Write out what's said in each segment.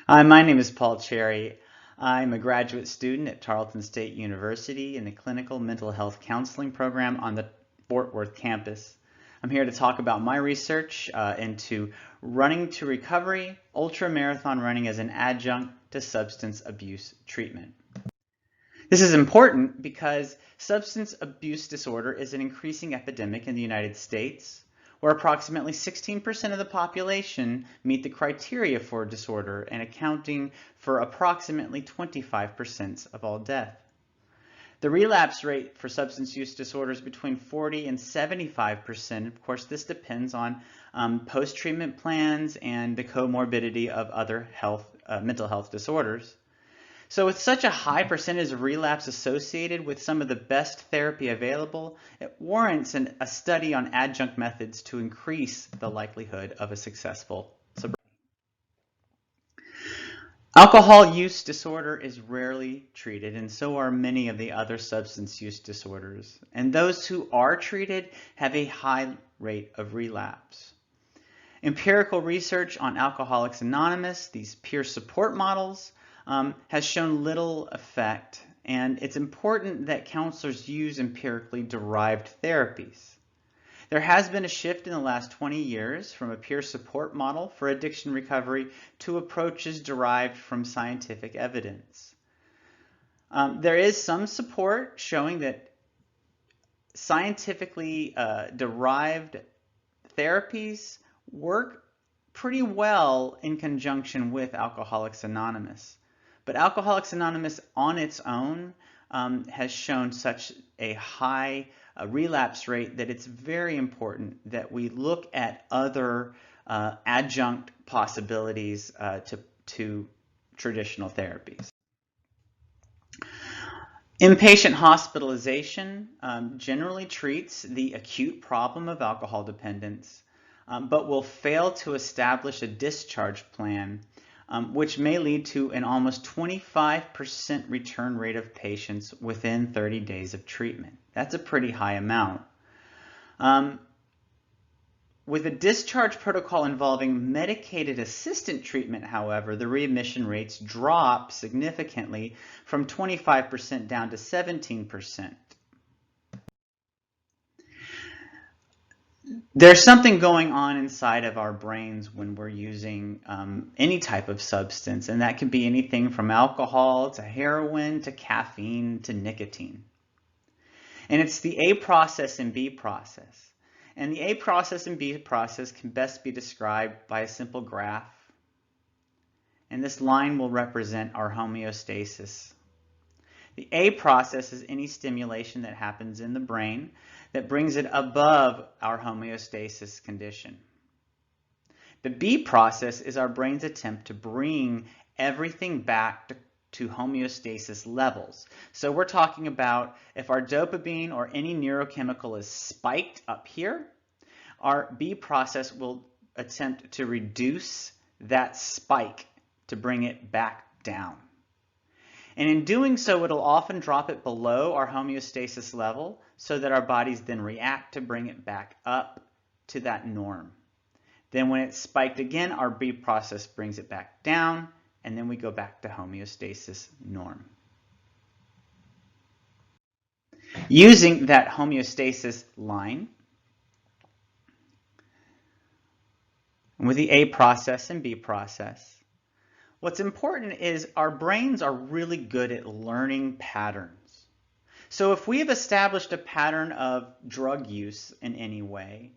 Hi, my name is Paul Cherry. I'm a graduate student at Tarleton State University in the Clinical Mental Health Counseling program on the Fort Worth campus. I'm here to talk about my research into running to recovery, ultra-marathon running as an adjunct to substance abuse treatment. This is important because substance abuse disorder is an increasing epidemic in the United States, where approximately 16% of the population meet the criteria for disorder and accounting for approximately 25% of all death. The relapse rate for substance use disorders between 40 and 75%. Of course, this depends on post-treatment plans and the comorbidity of other mental health disorders. So with such a high percentage of relapse associated with some of the best therapy available, it warrants a study on adjunct methods to increase the likelihood of a successful sobriety. Alcohol use disorder is rarely treated, and so are many of the other substance use disorders. And those who are treated have a high rate of relapse. Empirical research on Alcoholics Anonymous, these peer support models, has shown little effect, and it's important that counselors use empirically derived therapies. There has been a shift in the last 20 years from a peer support model for addiction recovery to approaches derived from scientific evidence. There is some support showing that scientifically derived therapies work pretty well in conjunction with Alcoholics Anonymous. But Alcoholics Anonymous on its own has shown such a high relapse rate that it's very important that we look at other adjunct possibilities to traditional therapies. Inpatient hospitalization generally treats the acute problem of alcohol dependence, but will fail to establish a discharge plan, which may lead to an almost 25% return rate of patients within 30 days of treatment. That's a pretty high amount. With a discharge protocol involving medicated assistant treatment, however, the readmission rates drop significantly from 25% down to 17%. There's something going on inside of our brains when we're using any type of substance, and that can be anything from alcohol to heroin to caffeine to nicotine. And it's the A process and B process. And the A process and B process can best be described by a simple graph. And this line will represent our homeostasis. The A process is any stimulation that happens in the brain that brings it above our homeostasis condition. The B process is our brain's attempt to bring everything back to homeostasis levels. So we're talking about if our dopamine or any neurochemical is spiked up here, our B process will attempt to reduce that spike to bring it back down. And in doing so, it'll often drop it below our homeostasis level so that our bodies then react to bring it back up to that norm. Then when it's spiked again, our B process brings it back down, and then we go back to homeostasis norm. Using that homeostasis line, with the A process and B process, what's important is our brains are really good at learning patterns. So if we have established a pattern of drug use in any way,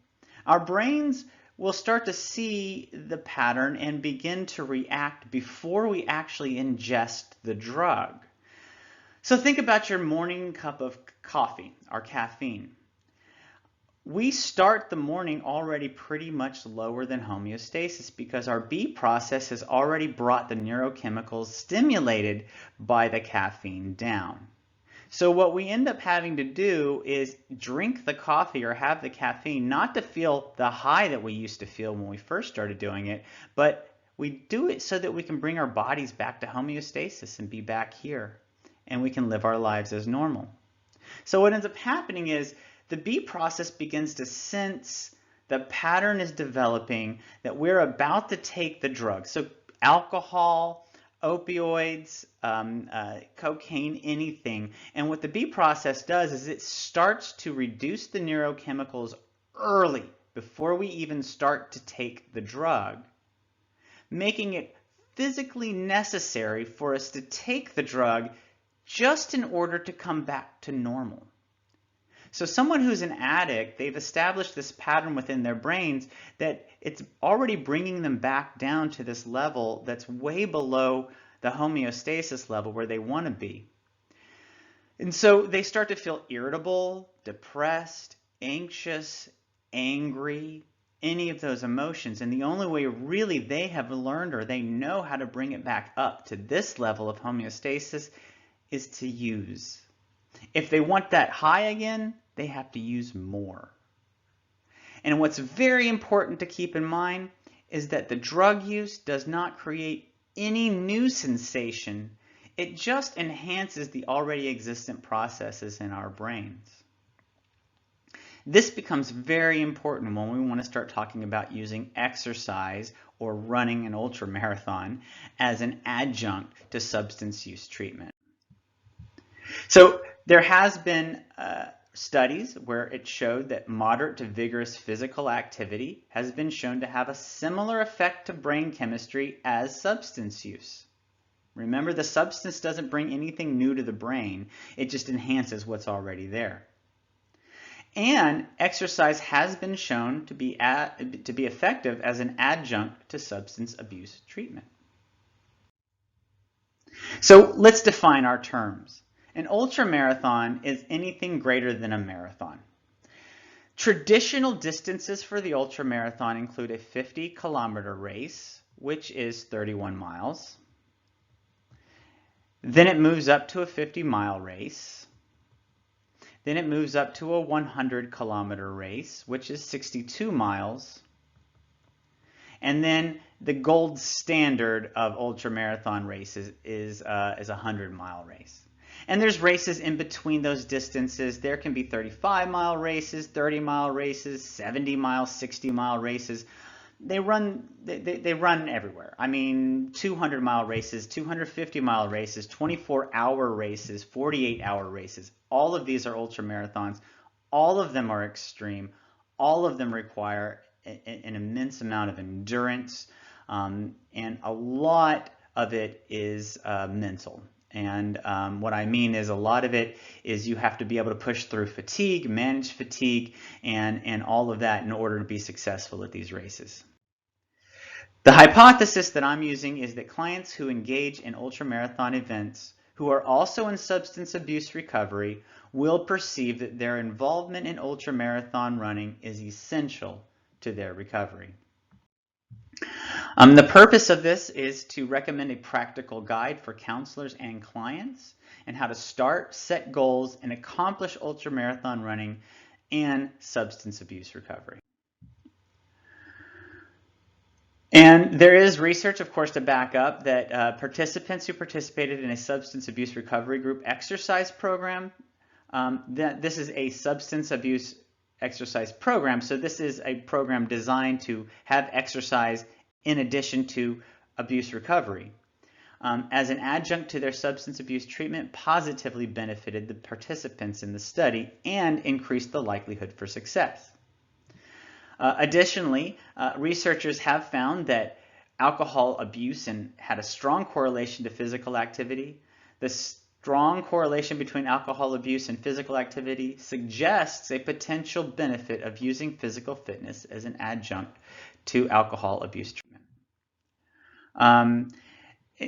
our brains will start to see the pattern and begin to react before we actually ingest the drug. So think about your morning cup of coffee, our caffeine. We start the morning already pretty much lower than homeostasis because our B process has already brought the neurochemicals stimulated by the caffeine down. So what we end up having to do is drink the coffee or have the caffeine not to feel the high that we used to feel when we first started doing it, but we do it so that we can bring our bodies back to homeostasis and be back here, and we can live our lives as normal. So what ends up happening is the B process begins to sense the pattern is developing that we're about to take the drug. So alcohol, opioids, cocaine, anything. And what the B process does is it starts to reduce the neurochemicals early, before we even start to take the drug, making it physically necessary for us to take the drug just in order to come back to normal. So someone who's an addict, they've established this pattern within their brains that it's already bringing them back down to this level that's way below the homeostasis level where they want to be. And so they start to feel irritable, depressed, anxious, angry, any of those emotions. And the only way really they have learned or they know how to bring it back up to this level of homeostasis is to use. If they want that high again, they have to use more. And what's very important to keep in mind is that the drug use does not create any new sensation. It just enhances the already existent processes in our brains. This becomes very important when we want to start talking about using exercise or running an ultramarathon as an adjunct to substance use treatment. So there has been studies where it showed that moderate to vigorous physical activity has been shown to have a similar effect to brain chemistry as substance use. Remember, the substance doesn't bring anything new to the brain. It just enhances what's already there. And exercise has been shown to be effective as an adjunct to substance abuse treatment. So let's define our terms. An ultramarathon is anything greater than a marathon. Traditional distances for the ultramarathon include a 50-kilometer race, which is 31 miles. Then it moves up to a 50-mile race. Then it moves up to a 100-kilometer race, which is 62 miles. And then the gold standard of ultramarathon races is a 100-mile race. And there's races in between those distances. There can be 35-mile races, 30-mile races, 70-mile, 60-mile races. They run everywhere. I mean, 200-mile races, 250-mile races, 24-hour races, 48-hour races. All of these are ultramarathons. All of them are extreme. All of them require an immense amount of endurance, and a lot of it is mental. And what I mean is a lot of it is you have to be able to push through fatigue, manage fatigue, and all of that in order to be successful at these races. The hypothesis that I'm using is that clients who engage in ultramarathon events who are also in substance abuse recovery will perceive that their involvement in ultramarathon running is essential to their recovery. The purpose of this is to recommend a practical guide for counselors and clients and how to start, set goals, and accomplish ultramarathon running and substance abuse recovery. And there is research, of course, to back up that participants who participated in a substance abuse recovery group exercise program, this is a substance abuse exercise program, so this is a program designed to have exercise in addition to abuse recovery. As an adjunct to their substance abuse treatment, positively benefited the participants in the study and increased the likelihood for success. Additionally, researchers have found that alcohol abuse had a strong correlation to physical activity. The strong correlation between alcohol abuse and physical activity suggests a potential benefit of using physical fitness as an adjunct to alcohol abuse treatment.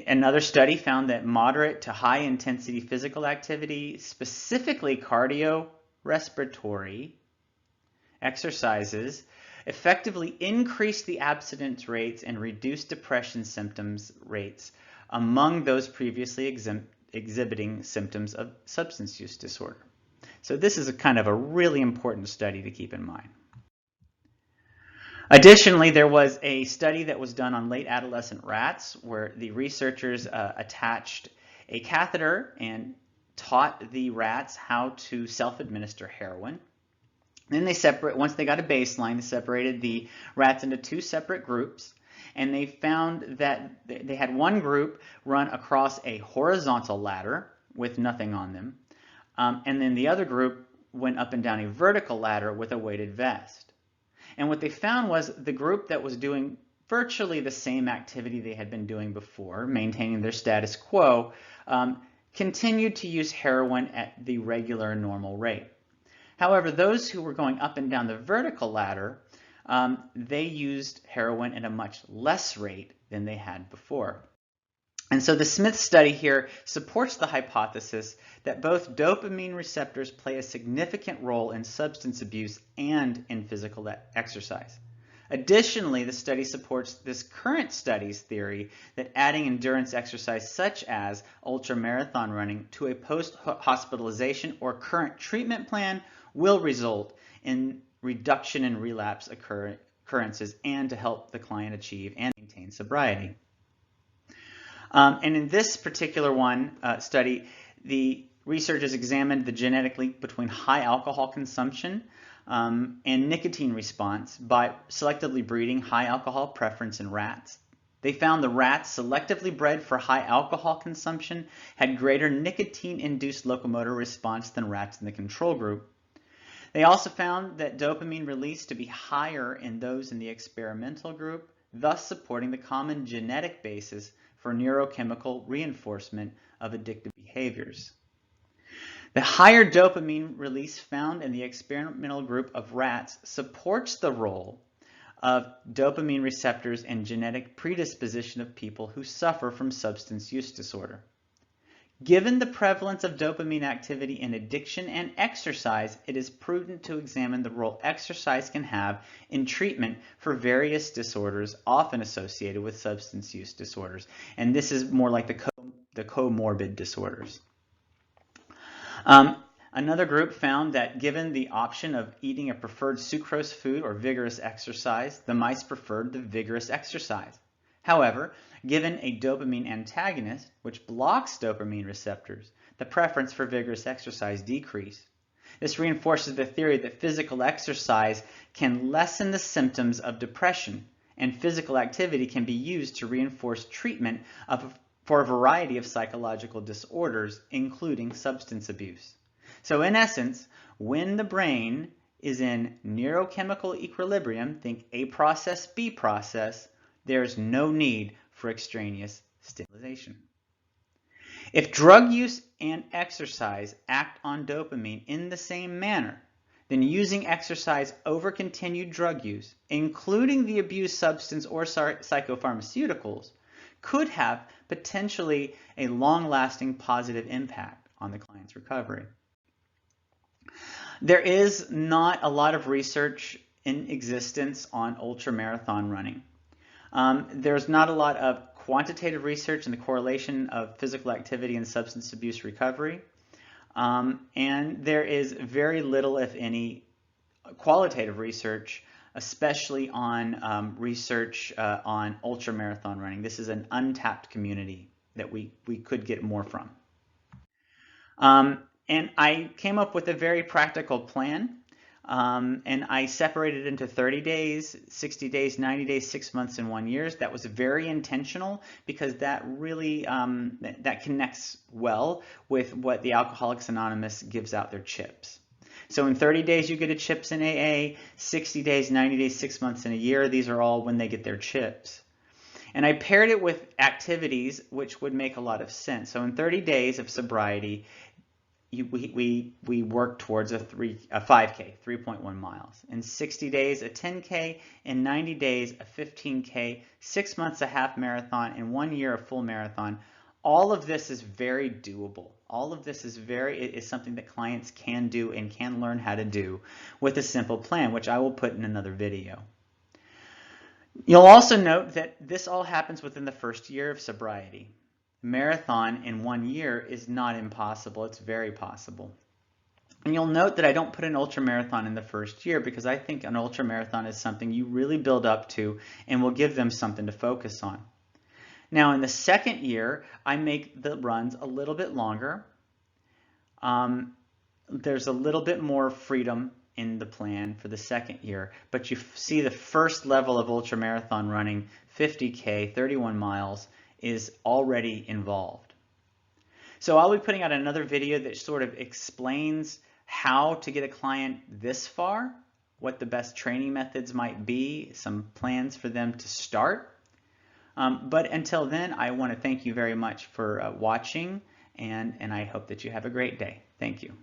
Another study found that moderate to high intensity physical activity, specifically cardiorespiratory exercises, effectively increased the abstinence rates and reduced depression symptoms rates among those previously exhibiting symptoms of substance use disorder. So this is a kind of a really important study to keep in mind. Additionally, there was a study that was done on late adolescent rats where the researchers attached a catheter and taught the rats how to self-administer heroin. Then once they got a baseline, they separated the rats into two separate groups, and they found that they had one group run across a horizontal ladder with nothing on them, and then the other group went up and down a vertical ladder with a weighted vest. And what they found was the group that was doing virtually the same activity they had been doing before, maintaining their status quo, continued to use heroin at the regular normal rate. However, those who were going up and down the vertical ladder, they used heroin at a much less rate than they had before. And so the Smith study here supports the hypothesis that both dopamine receptors play a significant role in substance abuse and in physical exercise. Additionally, the study supports this current study's theory that adding endurance exercise such as ultra-marathon running to a post-hospitalization or current treatment plan will result in reduction in relapse occurrences and to help the client achieve and maintain sobriety. And in this particular study, the researchers examined the genetic link between high alcohol consumption and nicotine response by selectively breeding high alcohol preference in rats. They found the rats selectively bred for high alcohol consumption had greater nicotine-induced locomotor response than rats in the control group. They also found that dopamine release to be higher in those in the experimental group, thus supporting the common genetic basis for neurochemical reinforcement of addictive behaviors. The higher dopamine release found in the experimental group of rats supports the role of dopamine receptors and genetic predisposition of people who suffer from substance use disorder. Given the prevalence of dopamine activity in addiction and exercise, it is prudent to examine the role exercise can have in treatment for various disorders often associated with substance use disorders. And this is more like the comorbid disorders. Another group found that given the option of eating a preferred sucrose food or vigorous exercise, the mice preferred the vigorous exercise. However, given a dopamine antagonist, which blocks dopamine receptors, the preference for vigorous exercise decreased. This reinforces the theory that physical exercise can lessen the symptoms of depression, and physical activity can be used to reinforce treatment for a variety of psychological disorders, including substance abuse. So in essence, when the brain is in neurochemical equilibrium, think A process, B process, there's no need for extraneous stimulation. If drug use and exercise act on dopamine in the same manner, then using exercise over continued drug use, including the abused substance or psychopharmaceuticals, could have potentially a long-lasting positive impact on the client's recovery. There is not a lot of research in existence on ultramarathon running. There's not a lot of quantitative research in the correlation of physical activity and substance abuse recovery. And there is very little, if any, qualitative research, especially on research on ultramarathon running. This is an untapped community that we could get more from. And I came up with a very practical plan. And I separated into 30 days, 60 days, 90 days, 6 months, and 1 year. That was very intentional because that really that connects well with what the Alcoholics Anonymous gives out their chips. So in 30 days you get a chips in AA, 60 days, 90 days, 6 months, and a year. These are all when they get their chips. And I paired it with activities which would make a lot of sense. So in 30 days of sobriety, we work towards a 5K, 3.1 miles. In 60 days, a 10K. In 90 days, a 15K. 6 months, a half marathon. In 1 year, a full marathon. All of this is very doable. All of this is something that clients can do and can learn how to do with a simple plan, which I will put in another video. You'll also note that this all happens within the first year of sobriety. Marathon in 1 year is not impossible. It's very possible. And you'll note that I don't put an ultramarathon in the first year because I think an ultramarathon is something you really build up to and will give them something to focus on. Now in the second year, I make the runs a little bit longer. There's a little bit more freedom in the plan for the second year, but you see the first level of ultramarathon running, 50K, 31 miles, is already involved. So I'll be putting out another video that sort of explains how to get a client this far, what the best training methods might be, some plans for them to start. But until then, I want to thank you very much for watching, and I hope that you have a great day. Thank you.